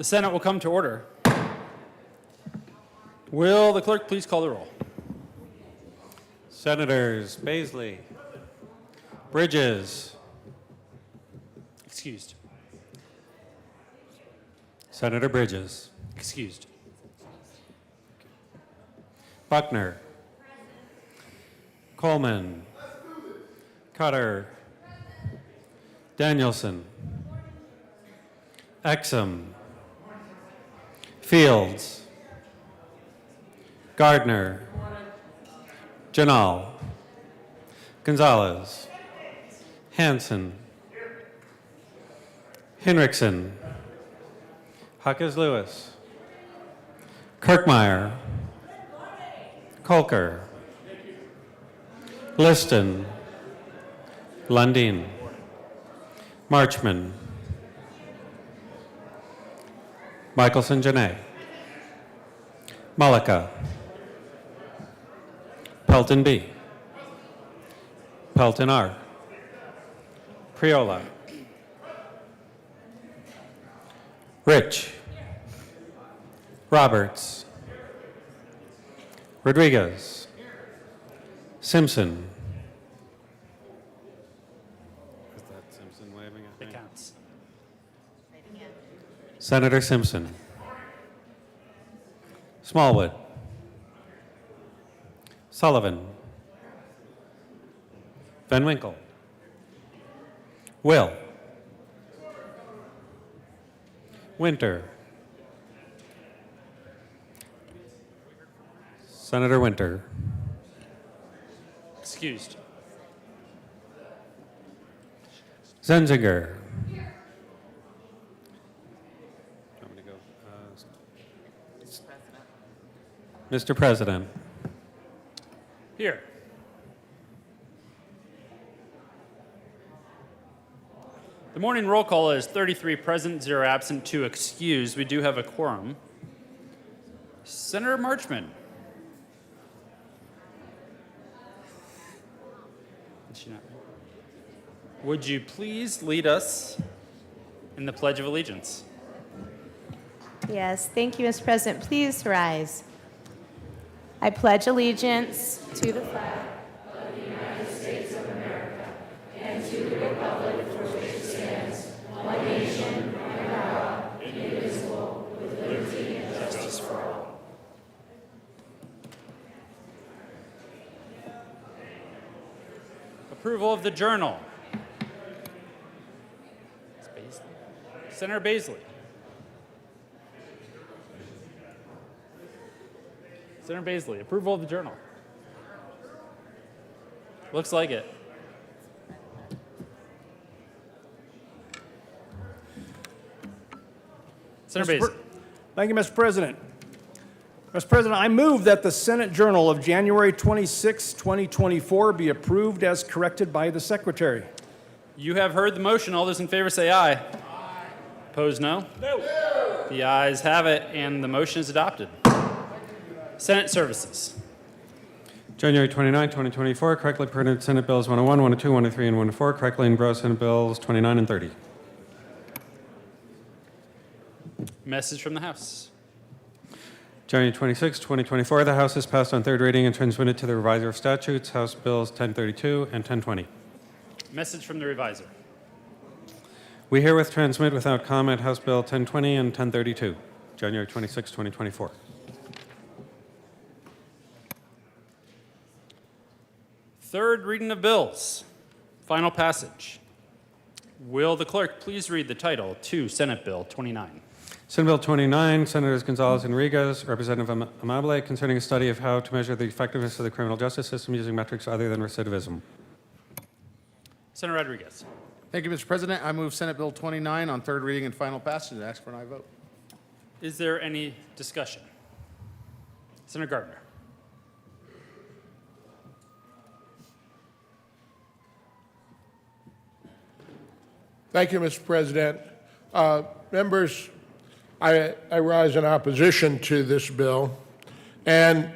The Senate will come to order. Will the clerk please call the roll? Senators Baisley, Bridges, Excused. Senator Bridges, Excused. Buckner, Coleman, Cutter, Danielson, Exum, Fields, Gardner, Janal, Gonzalez, Hanson, Hinrichsen, Huckes Lewis, Kirkmeyer, Kolker, Liston, Lundin, Marchman, Michelson Janae, Malika, Pelton B, Pelton R, Priola, Rich, Roberts, Rodriguez, Simpson. Is that Simpson waving at It me? counts. Senator Simpson. Smallwood. Sullivan. Van Winkle. Will. Winter. Senator Winter. Excused. Zenzinger. Mr. President. Here. The morning roll call is 33 present, 0 absent, 2 excused. We do have a quorum. Senator Marchman. Is she not? Would you please lead us in the Pledge of Allegiance? Yes, thank you, Mr. President. Please rise. I pledge allegiance to the flag Approval of the journal. Senator Baisley. Senator Baisley, approval of the journal. Looks like it. Senator Baisley. Thank you, Mr. President. Mr. President, I move that the Senate Journal of January 26, 2024 be approved as corrected by the Secretary. You have heard the motion. All those in favor say aye. Aye. Opposed, no? No. The ayes have it, and the motion is adopted. Senate Services. January 29, 2024, correctly printed Senate Bills 101, 102, 103, and 104, correctly engrossed Senate Bills 29 and 30. Message from the House. January 26, 2024, the House has passed on third reading and transmitted to the Reviser of Statutes, House Bills 1032 and 1020. Message from the Reviser. We herewith transmit without comment House Bill 1020 and 1032, January 26, 2024. Third reading of bills. Final passage. Will the clerk please read the title to Senate Bill 29? Senate Bill 29, Senators Gonzalez and Rodriguez, Representative Amable, concerning a study of how to measure the effectiveness of the criminal justice system using metrics other than recidivism. Senator Rodriguez. Thank you, Mr. President. I move Senate Bill 29 on third reading and final passage and ask for an aye vote. Is there any discussion? Senator Gardner. Thank you, Mr. President. Members, I rise in opposition to this bill, and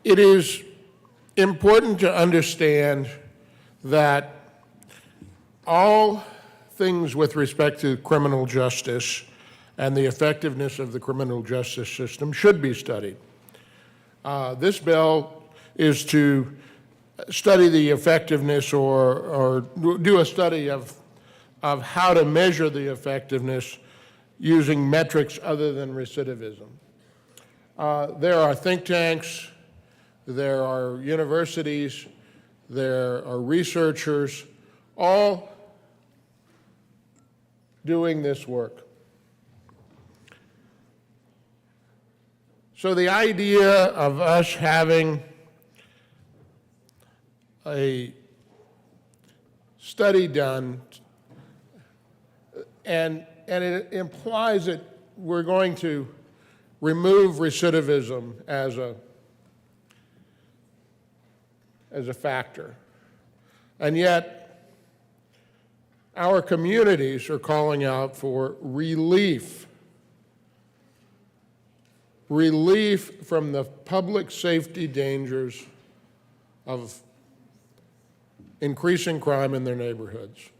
it is important to understand that all things with respect to criminal justice and the effectiveness of the criminal justice system should be studied. This bill is to study the effectiveness or do a study of how to measure the effectiveness using metrics other than recidivism. There are think tanks, there are universities, there are researchers, all doing this work. So the idea of us having a study done, and it implies that we're going to remove recidivism as a factor. And yet, our communities are calling out for relief from the public safety dangers of increasing crime in their neighborhoods.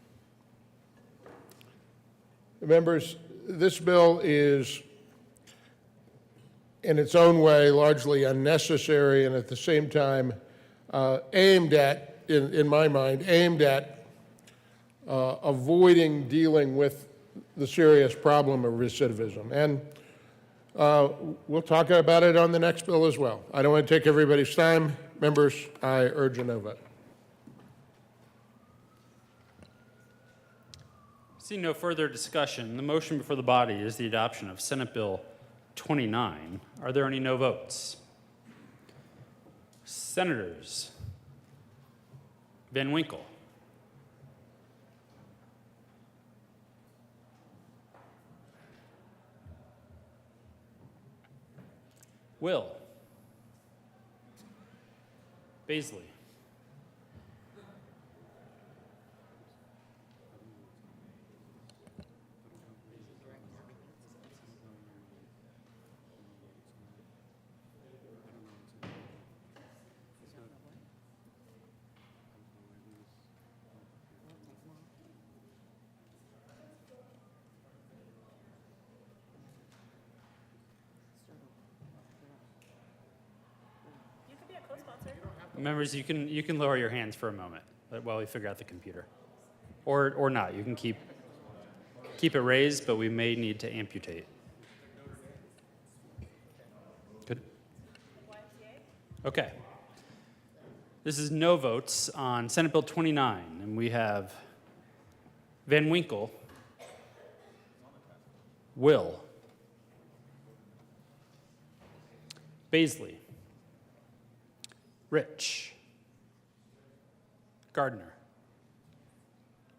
Members, this bill is, in its own way, largely unnecessary and at the same time aimed at, in my mind, aimed at avoiding dealing with the serious problem of recidivism. And we'll talk about it on the next bill as well. I don't want to take everybody's time. Members, I urge a no vote. Seeing no further discussion, the motion before the body is the adoption of Senate Bill 29. Are there any no votes? Senators Van Winkle, Will, Baisley, members, you can lower your hands for a moment while we figure out the computer, or not. You can keep it raised, but we may need to amputate. Good. Okay. This is no votes on Senate Bill 29, and we have Van Winkle, Will, Baisley, Rich, Gardner,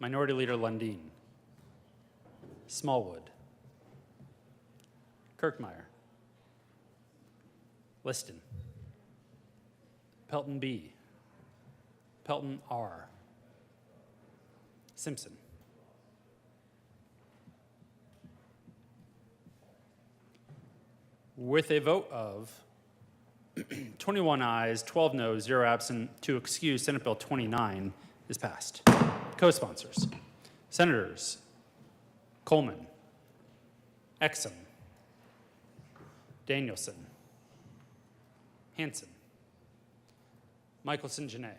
Minority Leader Lundin, Smallwood, Kirkmeyer, Liston, Pelton B, Pelton R, Simpson. With a vote of 21 ayes, 12 noes, 0 absent, to excuse Senate Bill 29 is passed. Co-sponsors, Senators Coleman, Exum, Danielson, Hansen, Michelson Janae,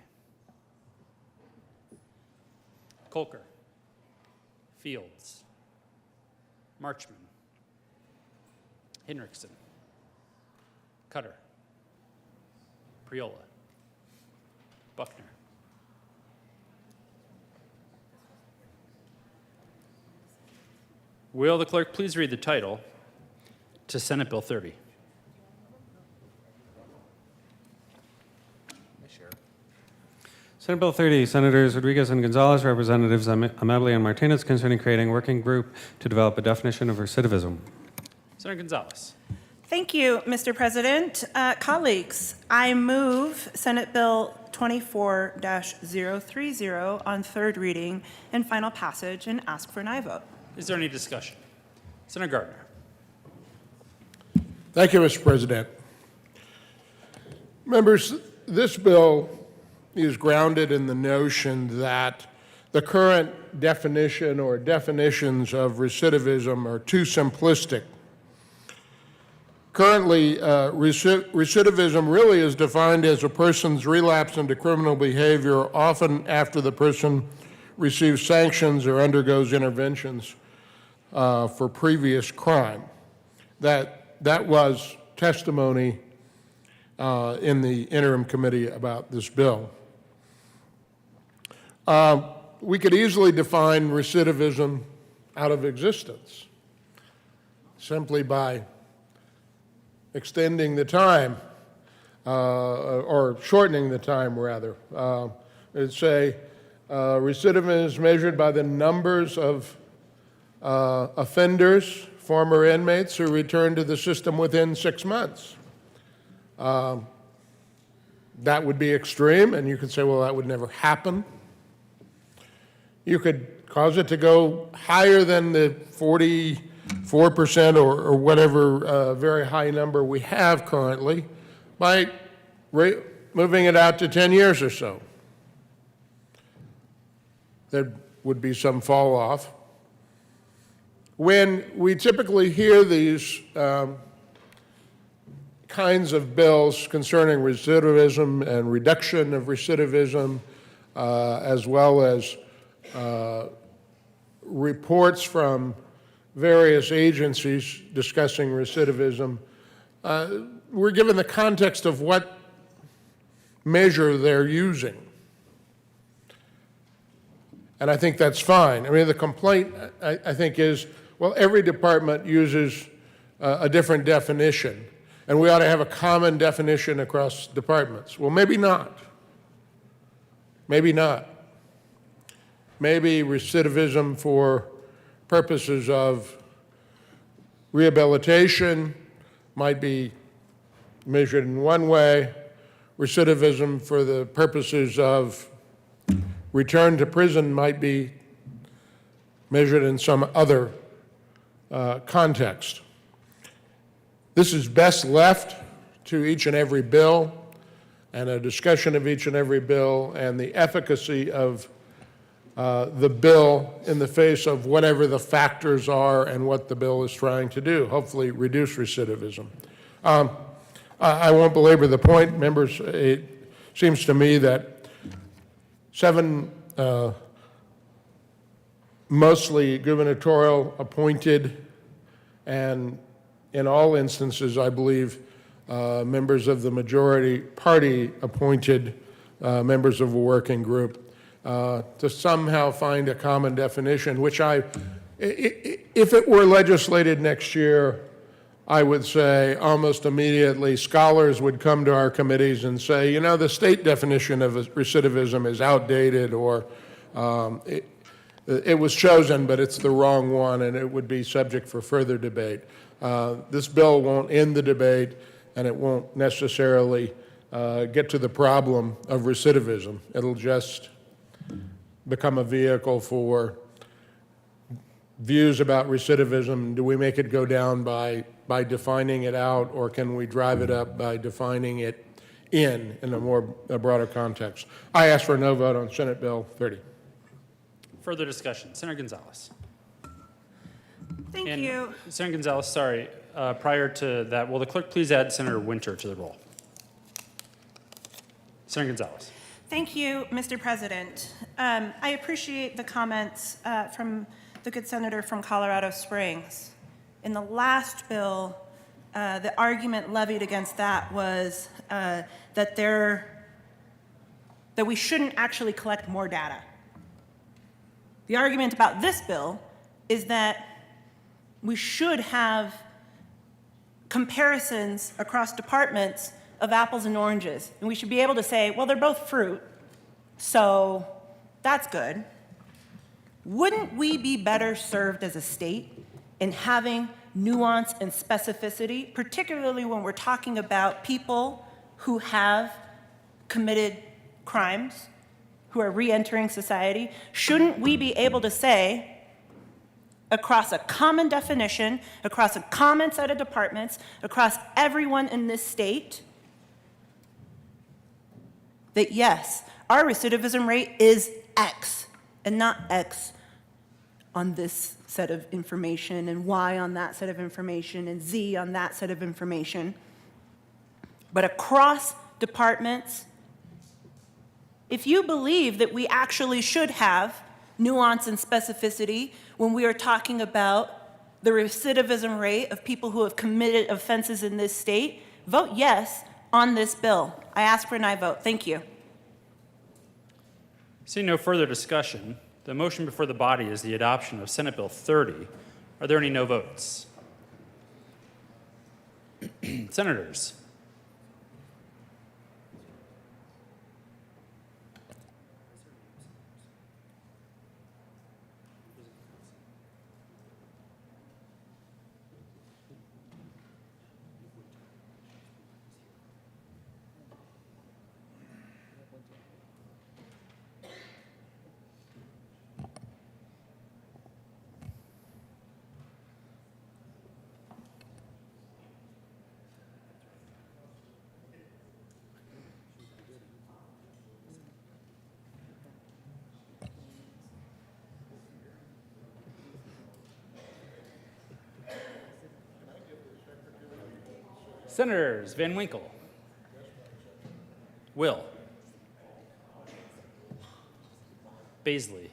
Kolker, Fields, Marchman, Hinrichsen, Cutter, Priola, Buckner. Will the clerk please read the title to Senate Bill 30? Senate Bill 30, Senators Rodriguez and Gonzalez, Representatives Amabile and Martinez, concerning creating a working group to develop a definition of recidivism. Senator Gonzalez. Thank you, Mr. President. Colleagues, I move Senate Bill 24-030 on third reading and final passage and ask for an aye vote. Is there any discussion? Senator Gardner. Thank you, Mr. President. Members, this bill is grounded in the notion that the current definition or definitions of recidivism are too simplistic. Currently, recidivism really is defined as a person's relapse into criminal behavior, often after the person receives sanctions or undergoes interventions for previous crime. That was testimony in the interim committee about this bill. We could easily define recidivism out of existence simply by extending the time, or shortening the time, rather. It'd say recidivism is measured by the numbers of offenders, former inmates, who return to the system within 6 months. That would be extreme, and you could say, well, that would never happen. You could cause it to go higher than the 44% or whatever very high number we have currently by moving it out to 10 years or so. There would be some fall off. When we typically hear these kinds of bills concerning recidivism and reduction of recidivism, as well as reports from various agencies discussing recidivism, we're given the context of what measure they're using. And I think that's fine. I mean, the complaint, I think, is, well, every department uses a different definition, and we ought to have a common definition across departments. Well, maybe not. Maybe not. Maybe recidivism for purposes of rehabilitation might be measured in one way. Recidivism for the purposes of return to prison might be measured in some other context. This is best left to each and every bill and a discussion of each and every bill and the efficacy of the bill in the face of whatever the factors are and what the bill is trying to do, hopefully reduce recidivism. I won't belabor the point, members. It seems to me that 7 mostly gubernatorial appointed, and in all instances, I believe, members of the majority party appointed members of a working group, to somehow find a common definition, which if it were legislated next year, I would say almost immediately scholars would come to our committees and say, you know, the state definition of recidivism is outdated, or it was chosen, but it's the wrong one, and it would be subject for further debate. This bill won't end the debate, and it won't necessarily get to the problem of recidivism. It'll just become a vehicle for views about recidivism. Do we make it go down by defining it out, or can we drive it up by defining it in a broader context? I ask for a no vote on Senate Bill 30. Further discussion. Senator Gonzalez. Thank And you. Senator Gonzalez, sorry, prior to that, will the clerk please add Senator Winter to the roll? Senator Gonzalez. Thank you, Mr. President. I appreciate the comments from the good senator from Colorado Springs. In the last bill, the argument levied against that was that we shouldn't actually collect more data. The argument about this bill is that we should have comparisons across departments of apples and oranges, and we should be able to say, well, they're both fruit, so that's good. Wouldn't we be better served as a state in having nuance and specificity, particularly when we're talking about people who have committed crimes, who are re-entering society? Shouldn't we be able to say, across a common definition, across a common set of departments, across everyone in this state, that yes, our recidivism rate is X, and not X on this set of information and Y on that set of information and Z on that set of information, but across departments. If you believe that we actually should have nuance and specificity when we are talking about the recidivism rate of people who have committed offenses in this state, vote yes on this bill. I ask for an aye vote. Thank you. Seeing no further discussion, the motion before the body is the adoption of Senate Bill 30. Are there any no votes? Senators. Senators Van Winkle. Will. Baisley.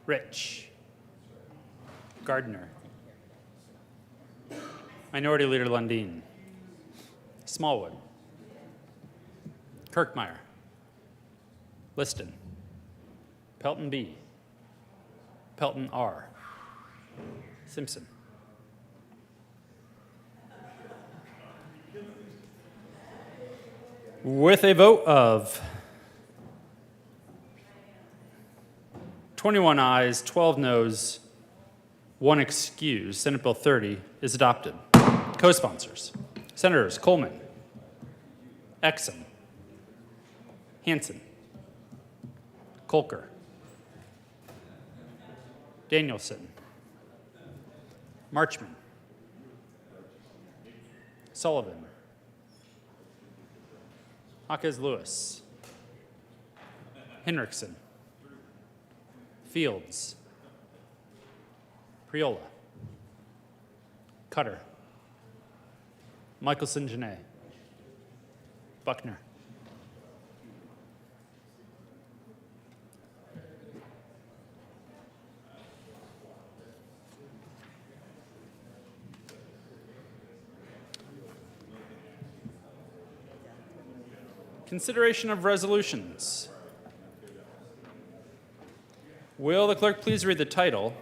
Rich. Gardner. Minority Leader Lundin. Smallwood. Kirkmeyer. Liston. Pelton B. Pelton R. Simpson. With a vote of 21 ayes, 12 noes, 1 excuse, Senate Bill 30 is adopted. Co-sponsors, Senators Coleman, Exum, Hansen, Kolker, Danielson, Marchman, Sullivan, Hawkes Lewis, Henriksen, Fields, Priola, Cutter, Michelson Janae, Buckner. Consideration of resolutions. Will the clerk please read the title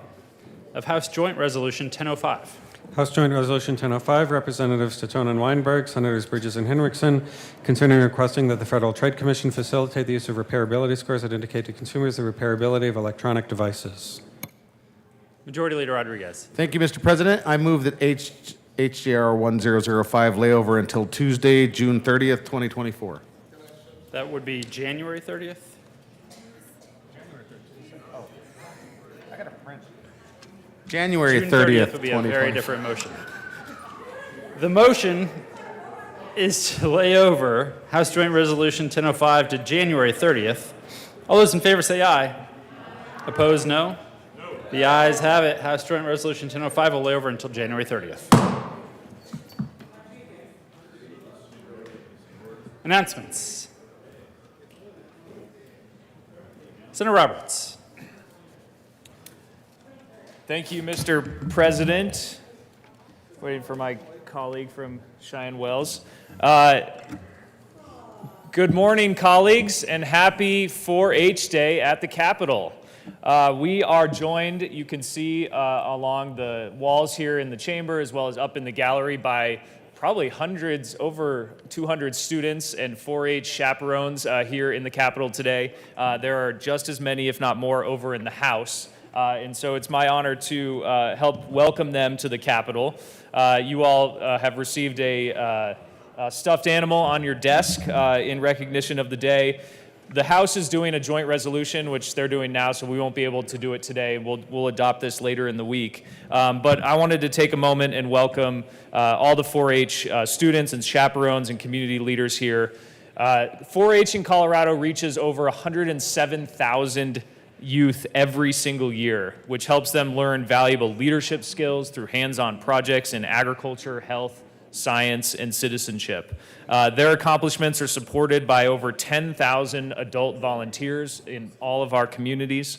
of House Joint Resolution 1005? House Joint Resolution 1005, Representatives Titone and Weinberg, Senators Bridges and Henriksen, concerning requesting that the Federal Trade Commission facilitate the use of repairability scores that indicate to consumers the repairability of electronic devices. Majority Leader Rodriguez. Thank you, Mr. President. I move that HJR 1005 lay over until Tuesday, June 30th, 2024. That would be January 30th. January June 30th, would be a very 2024. different motion. The motion is to lay over House Joint Resolution 1005 to January 30th. All those in favor say aye. Opposed, no? The ayes have it. House Joint Resolution 1005 will lay over until January 30th. Announcements. Senator Roberts. Thank you, Mr. President. Waiting for my colleague from Cheyenne Wells. Good morning, colleagues, and happy 4-H Day at the Capitol. We are joined, you can see along the walls here in the chamber as well as up in the gallery by probably hundreds, over 200 students and 4-H chaperones here in the Capitol today. There are just as many, if not more, over in the House. And so it's my honor to help welcome them to the Capitol. You all have received a stuffed animal on your desk in recognition of the day. The House is doing a joint resolution, which they're doing now, so we won't be able to do it today. We'll adopt this later in the week. But I wanted to take a moment and welcome all the 4-H students and chaperones and community leaders here. 4-H in Colorado reaches over 107,000 youth every single year, which helps them learn valuable leadership skills through hands-on projects in agriculture, health, science, and citizenship. Their accomplishments are supported by over 10,000 adult volunteers in all of our communities.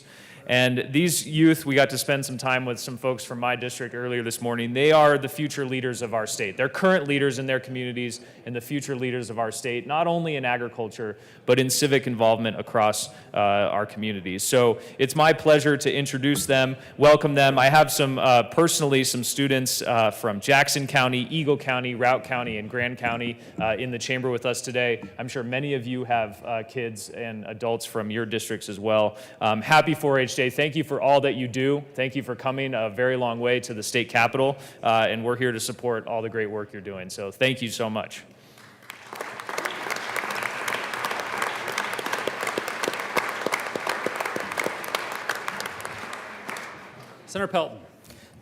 And these youth, we got to spend some time with some folks from my district earlier this morning. They are the future leaders of our state. They're current leaders in their communities and the future leaders of our state, not only in agriculture, but in civic involvement across our communities. So it's my pleasure to introduce them, welcome them. I have personally some students from Jackson County, Eagle County, Routt County, and Grand County in the chamber with us today. I'm sure many of you have kids and adults from your districts as well. Happy 4-H Day. Thank you for all that you do. Thank you for coming a very long way to the state capitol, and we're here to support all the great work you're doing. So thank you so much. Senator Pelton.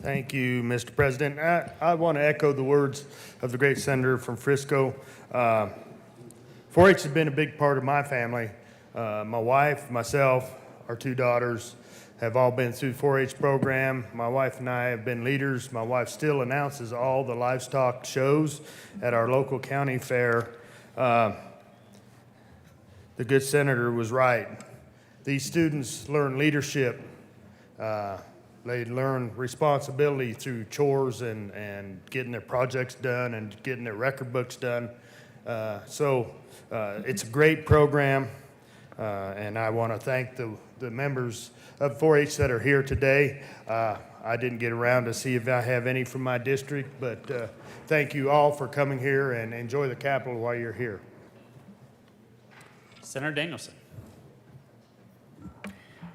Thank you, Mr. President. I want to echo the words of the great senator from Frisco. 4-H has been a big part of my family. My wife, myself, our 2 daughters have all been through the 4-H program. My wife and I have been leaders. My wife still announces all the livestock shows at our local county fair. The good senator was right. These students learn leadership. They learn responsibility through chores and getting their projects done and getting their record books done. So it's a great program, and I want to thank the members of 4-H that are here today. I didn't get around to see if I have any from my district, but thank you all for coming here, and enjoy the Capitol while you're here. Senator Danielson.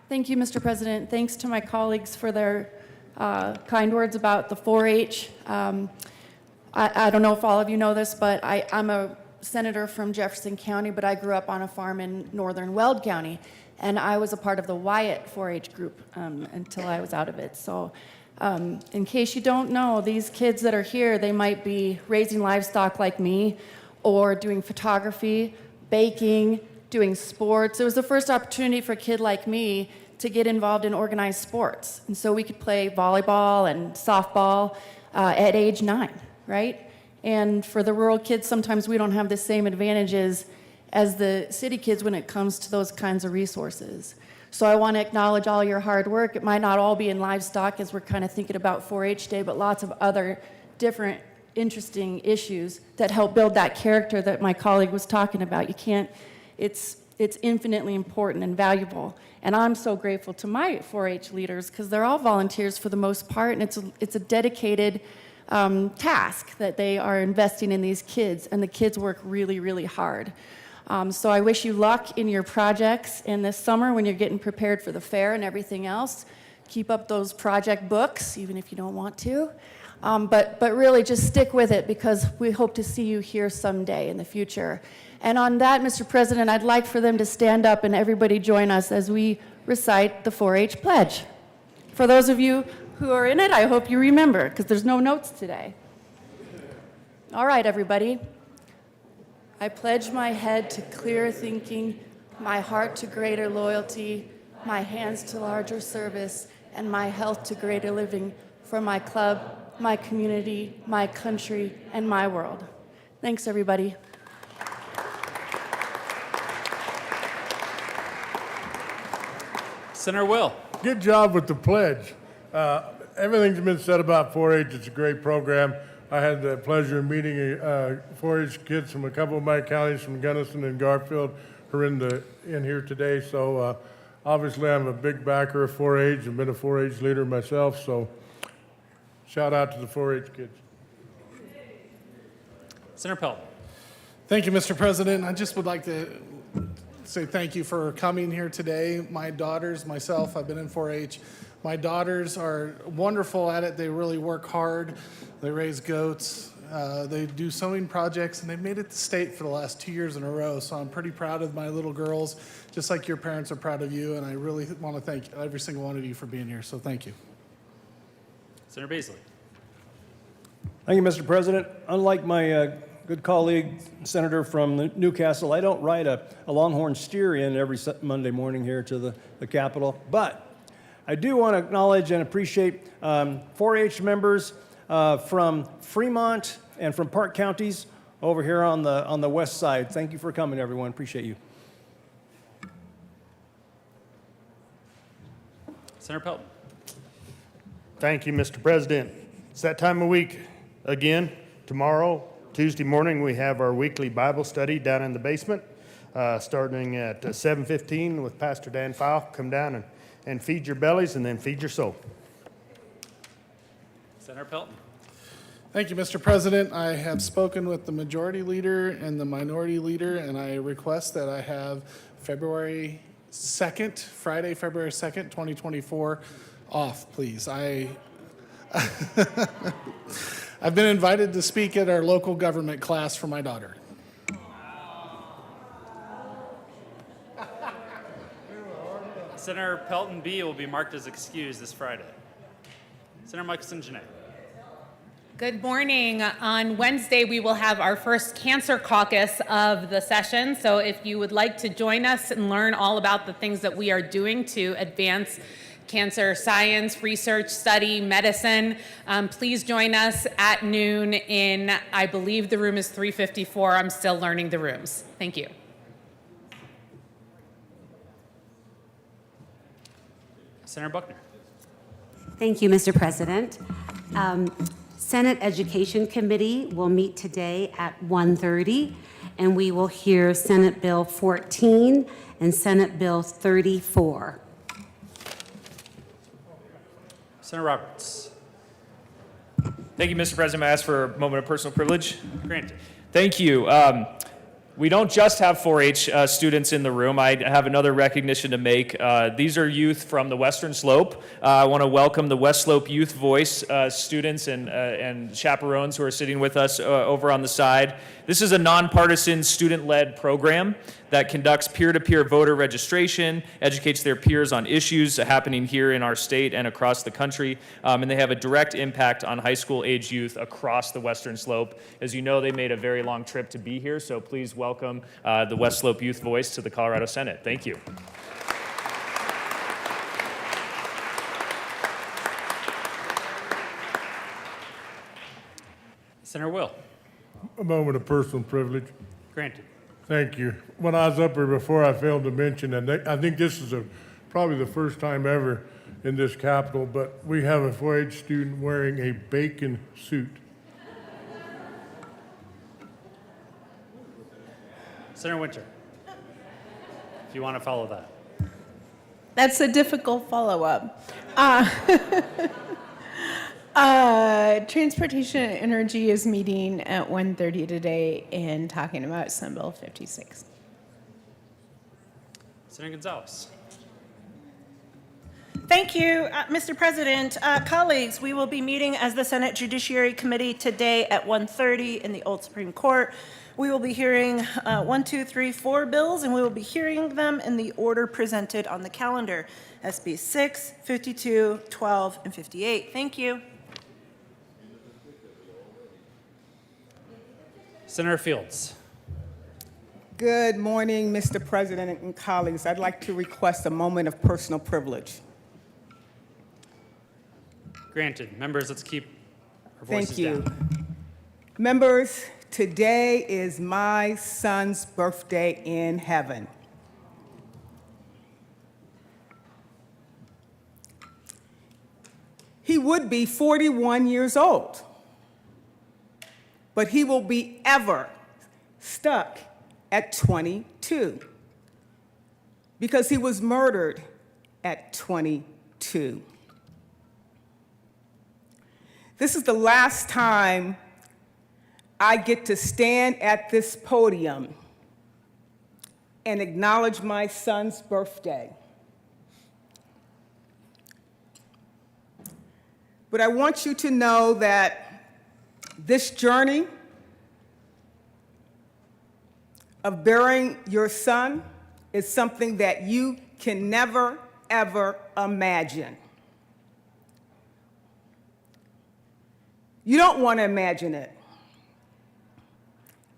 Thank you, Mr. President. Thanks to my colleagues for their kind words about the 4-H. I don't know if all of you know this, but I'm a senator from Jefferson County, but I grew up on a farm in northern Weld County, and I was a part of the Wyatt 4-H group until I was out of it. So in case you don't know, these kids that are here, they might be raising livestock like me, or doing photography, baking, doing sports. It was the first opportunity for a kid like me to get involved in organized sports. And so we could play volleyball and softball at age 9, right? And for the rural kids, sometimes we don't have the same advantages as the city kids when it comes to those kinds of resources. So I want to acknowledge all your hard work. It might not all be in livestock as we're kind of thinking about 4-H Day, but lots of other different interesting issues that help build that character that my colleague was talking about. You can't, it's infinitely important and valuable. And I'm so grateful to my 4-H leaders because they're all volunteers for the most part, and it's a dedicated task that they are investing in these kids, and the kids work really, really hard. So I wish you luck in your projects in this summer when you're getting prepared for the fair and everything else. Keep up those project books, even if you don't want to. But really just stick with it because we hope to see you here someday in the future. And on that, Mr. President, I'd like for them to stand up and everybody join us as we recite the 4-H pledge. For those of you who are in it, I hope you remember because there's no notes today. All right, everybody. I pledge my head to clear thinking, my heart to greater loyalty, my hands to larger service, and my health to greater living for my club, my community, my country, and my world. Thanks, everybody. Senator Will. Good job with the pledge. Everything's been said about 4-H. It's a great program. I had the pleasure of meeting 4-H kids from a couple of my counties, from Gunnison and Garfield, who are in here today. So obviously I'm a big backer of 4-H. I've been a 4-H leader myself. So shout out to the 4-H kids. Senator Pelton. Thank you, Mr. President. I just would like to say thank you for coming here today. My daughters, myself, I've been in 4-H. My daughters are wonderful at it. They really work hard. They raise goats. They do sewing projects, and they've made it to state for the last 2 years in a row. So I'm pretty proud of my little girls, just like your parents are proud of you. And I really want to thank every single one of you for being here. So thank you. Senator Beasley. Thank you, Mr. President. Unlike my good colleague, Senator from Newcastle, I don't ride a Longhorn steer in every Monday morning here to the Capitol, but I do want to acknowledge and appreciate 4-H members from Fremont and from Park counties over here on the west side. Thank you for coming, everyone. Appreciate you. Senator Pelton. Thank you, Mr. President. It's that time of week again. Tomorrow, Tuesday morning, we have our weekly Bible study down in the basement, starting at 7:15 with Pastor Dan Fowle. Come down and feed your bellies and then feed your soul. Senator Pelton. Thank you, Mr. President. I have spoken with the majority leader and the minority leader, and I request that I have February 2nd, Friday, February 2nd, 2024, off, please. I've been invited to speak at our local government class for my daughter. Senator Pelton B will be marked as excused this Friday. Senator Michelson Janae. Good morning. On Wednesday, we will have our first cancer caucus of the session. So if you would like to join us and learn all about the things that we are doing to advance cancer science, research, study, medicine, please join us at noon in, I believe the room is 354. I'm still learning the rooms. Thank you. Senator Buckner. Thank you, Mr. President. Senate Education Committee will meet today at 1:30, and we will hear Senate Bill 14 and Senate Bill 34. Senator Roberts. Thank you, Mr. President. May I ask for a moment of personal privilege? Granted. Thank you. We don't just have 4-H students in the room. I have another recognition to make. These are youth from the Western Slope. I want to welcome the West Slope Youth Voice students and chaperones who are sitting with us over on the side. This is a nonpartisan student-led program that conducts peer-to-peer voter registration, educates their peers on issues happening here in our state and across the country, and they have a direct impact on high school-age youth across the Western Slope. As you know, they made a very long trip to be here, so please welcome the West Slope Youth Voice to the Colorado Senate. Thank you. Senator Will. A moment of personal privilege. Granted. Thank you. When I was up here before, I failed to mention, and I think this is probably the first time ever in this Capitol, but we have a 4-H student wearing a bacon suit. Senator Winter. If you want to follow that. That's a difficult follow-up. Transportation and Energy is meeting at 1:30 today and talking about Senate Bill 56. Senator Gonzalez. Thank you, Mr. President. Colleagues, we will be meeting as the Senate Judiciary Committee today at 1:30 in the Old Supreme Court. We will be hearing 1, 2, 3, 4 bills, and we will be hearing them in the order presented on the calendar, SB 6, 52, 12, and 58. Thank you. Senator Fields. Good morning, Mr. President and colleagues. I'd like to request a moment of personal privilege. Granted. Members, let's keep our voices Thank you. down. Members, today is my son's birthday in heaven. He would be 41 years old, but he will be ever stuck at 22 because he was murdered at 22. This is the last time I get to stand at this podium and acknowledge my son's birthday. But I want you to know that this journey of burying your son is something that you can never, ever imagine. You don't want to imagine it.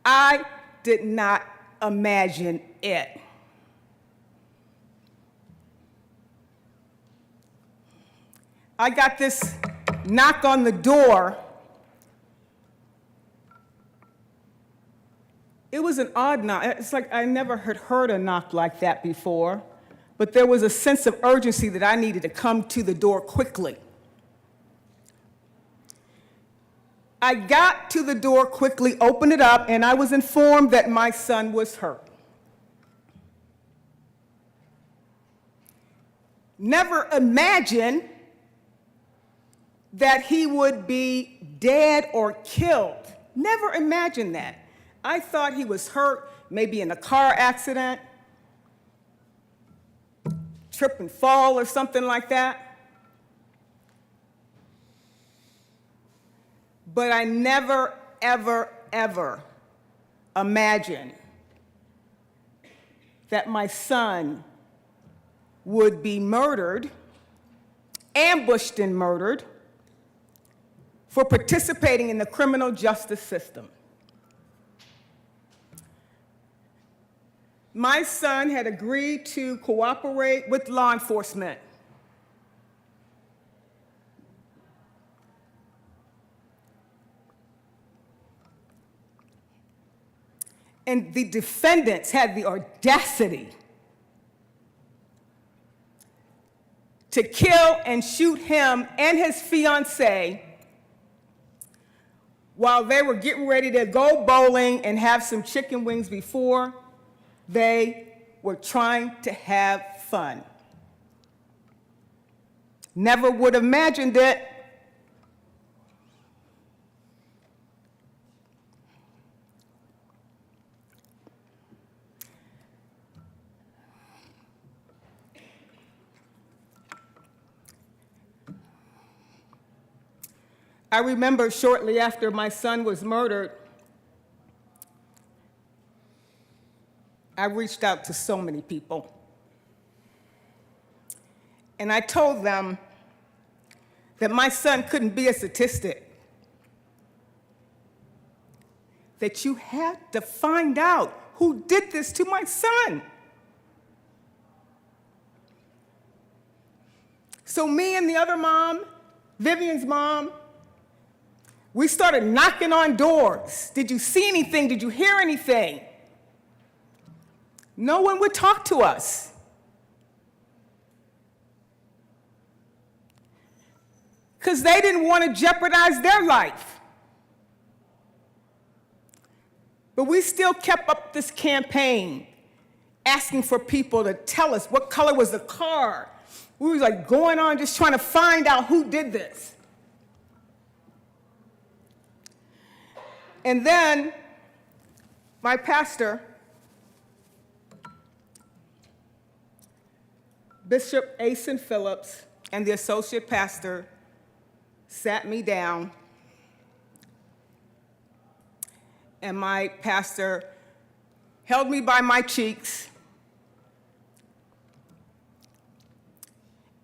I did not imagine it. I got this knock on the door. It was an odd knock. It's like I never had heard a knock like that before, but there was a sense of urgency that I needed to come to the door quickly. I got to the door quickly, opened it up, and I was informed that my son was hurt. Never imagined that he would be dead or killed. Never imagined that. I thought he was hurt, maybe in a car accident, trip and fall or something like that. But I never, ever, ever imagined that my son would be murdered, ambushed and murdered, for participating in the criminal justice system. My son had agreed to cooperate with law enforcement. And the defendants had the audacity to kill and shoot him and his fiancée while they were getting ready to go bowling and have some chicken wings before they were trying to have fun. Never would have imagined it. I remember shortly after my son was murdered, I reached out to so many people. And I told them that my son couldn't be a statistic, that you had to find out who did this to my son. So me and the other mom, Vivian's mom, we started knocking on doors. Did you see anything? Did you hear anything? No one would talk to us. Because they didn't want to jeopardize their life. But we still kept up this campaign, asking for people to tell us what color was the car. We were like going on just trying to find out who did this. And then my pastor, Bishop Asen Phillips, and the associate pastor sat me down, and my pastor held me by my cheeks,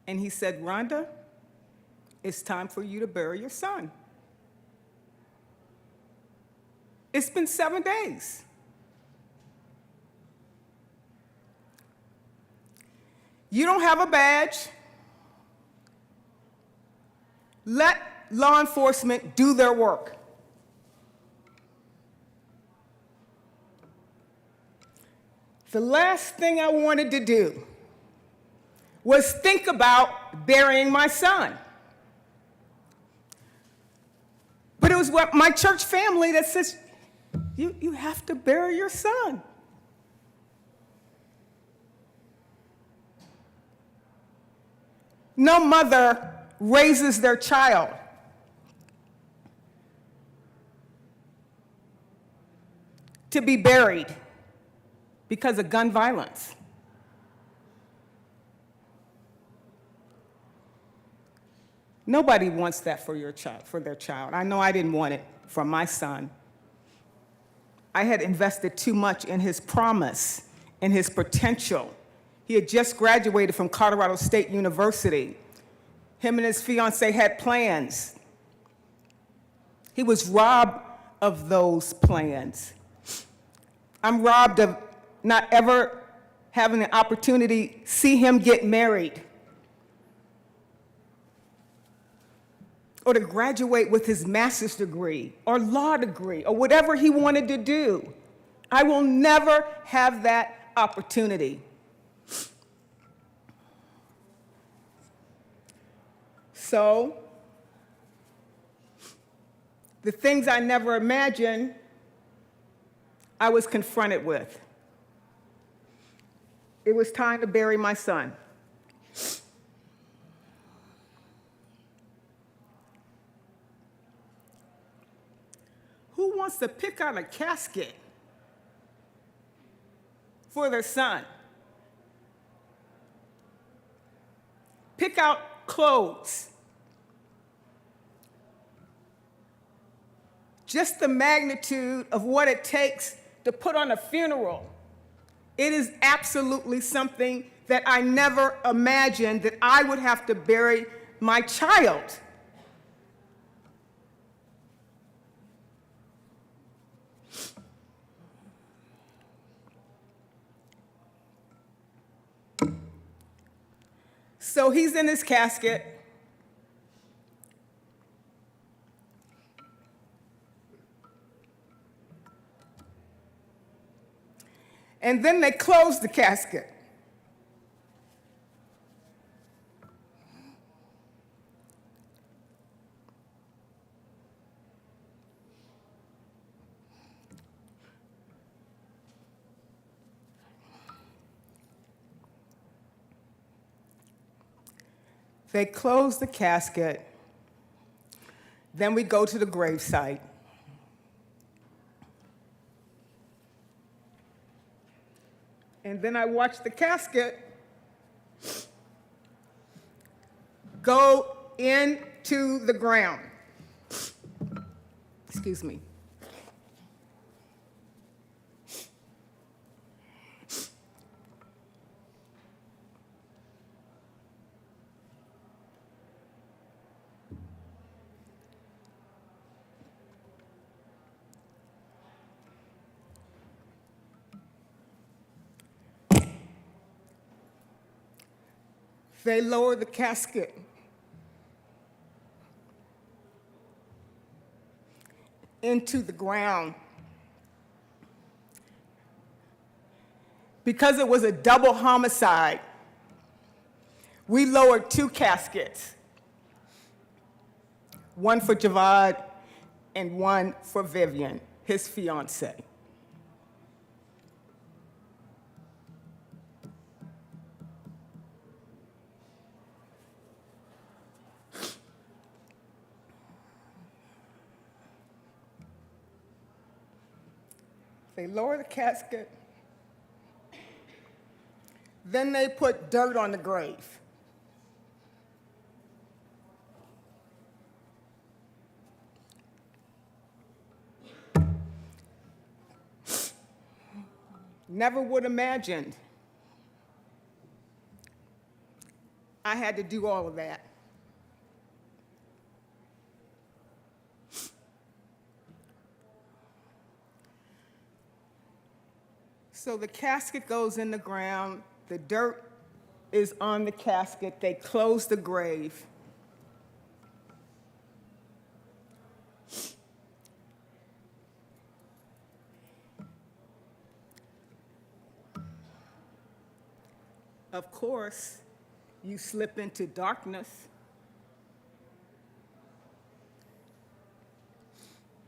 and he said, "Rhonda, it's time for you to bury your son. It's been 7 days. You don't have a badge. Let law enforcement do their work." The last thing I wanted to do was think about burying my son. But it was what my church family that says, you have to bury your son. No mother raises their child. To be buried because of gun violence. Nobody wants that for your child, for their child. I know I didn't want it for my son. I had invested too much in his promise and his potential. He had just graduated from Colorado State University. Him and his fiancée had plans. He was robbed of those plans. I'm robbed of not ever having the opportunity to see him get married or to graduate with his master's degree or law degree or whatever he wanted to do. I will never have that opportunity. So, the things I never imagined, I was confronted with. It was time to bury my son. Who wants to pick out a casket for their son? Pick out clothes. Just the magnitude of what it takes to put on a funeral. It is absolutely something that I never imagined that I would have to bury my child. So he's in his casket. And then they close the casket. They close the casket. Then we go to the gravesite. And then I watch the casket go into the ground. Excuse me. They lower the casket. Into the ground. Because it was a double homicide, we lowered 2 caskets. One for Javad and one for Vivian, his fiancée. They lower the casket. Then they put dirt on the grave. Never would have imagined I had to do all of that. So the casket goes in the ground, the dirt is on the casket, they close the grave. Of course, you slip into darkness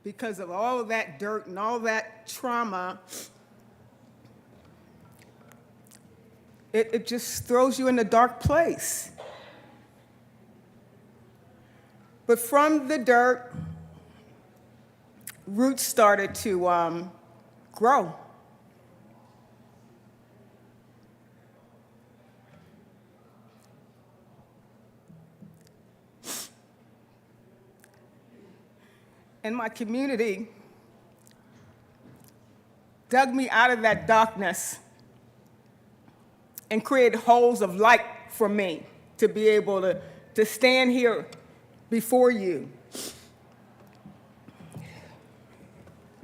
because of all of that dirt and all that trauma. It just throws you in a dark place. But from the dirt, roots started to grow. And my community dug me out of that darkness and created holes of light for me to be able to stand here before you.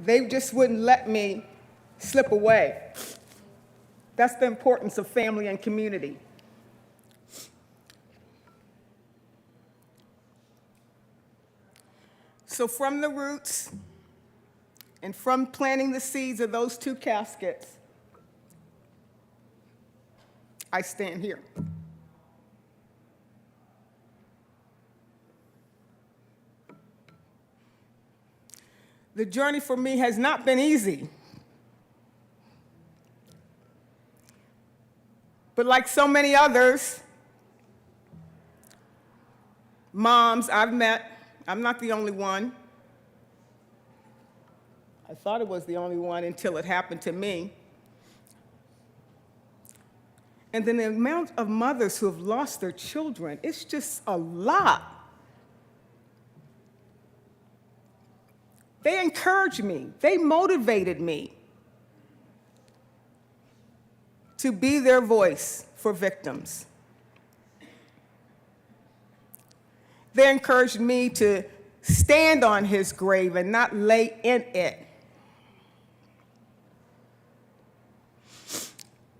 They just wouldn't let me slip away. That's the importance of family and community. So from the roots and from planting the seeds of those two caskets, I stand here. The journey for me has not been easy. But like so many others, moms I've met, I'm not the only one. I thought it was the only one until it happened to me. And then the amount of mothers who have lost their children, it's just a lot. They encouraged me, they motivated me to be their voice for victims. They encouraged me to stand on his grave and not lay in it.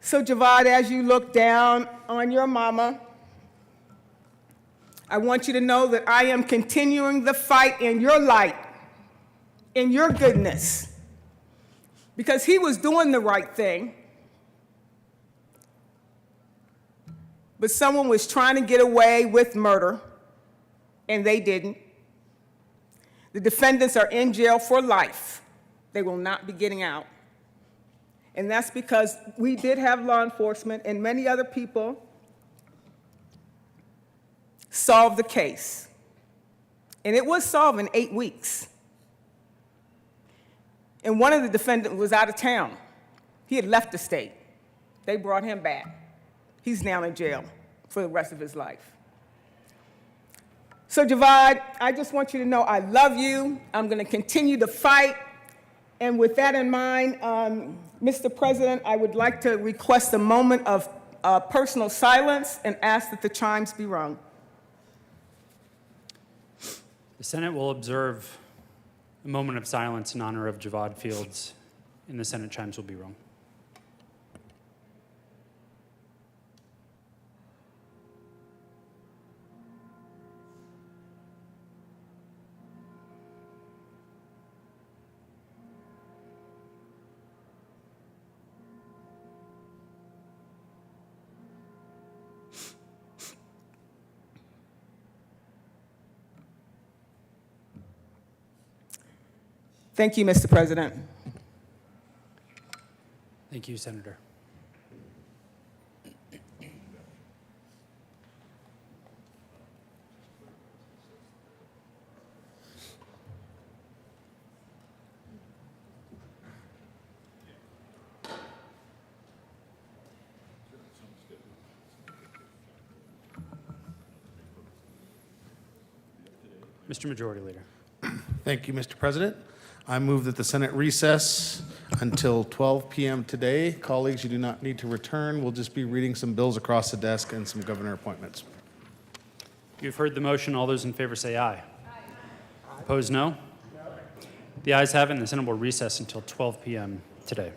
So Javad, as you look down on your mama, I want you to know that I am continuing the fight in your light, in your goodness, because he was doing the right thing, but someone was trying to get away with murder, and they didn't. The defendants are in jail for life. They will not be getting out. And that's because we did have law enforcement and many other people solve the case. And it was solved in 8 weeks. And one of the defendants was out of town. He had left the state. They brought him back. He's now in jail for the rest of his life. So Javad, I just want you to know I love you. I'm going to continue to fight. And with that in mind, Mr. President, I would like to request a moment of personal silence and ask that the chimes be rung. The Senate will observe a moment of silence in honor of Javad Fields, and the Senate chimes will be rung. Thank you, Mr. President. Thank you, Senator. Mr. Majority Leader. Thank you, Mr. President. I move that the Senate recess until 12 p.m. today. Colleagues, you do not need to return. We'll just be reading some bills across the desk and some governor appointments. You've heard the motion. All those in favor say aye. Aye. Opposed, no? The ayes have it, and the Senate will recess until 12 p.m. today.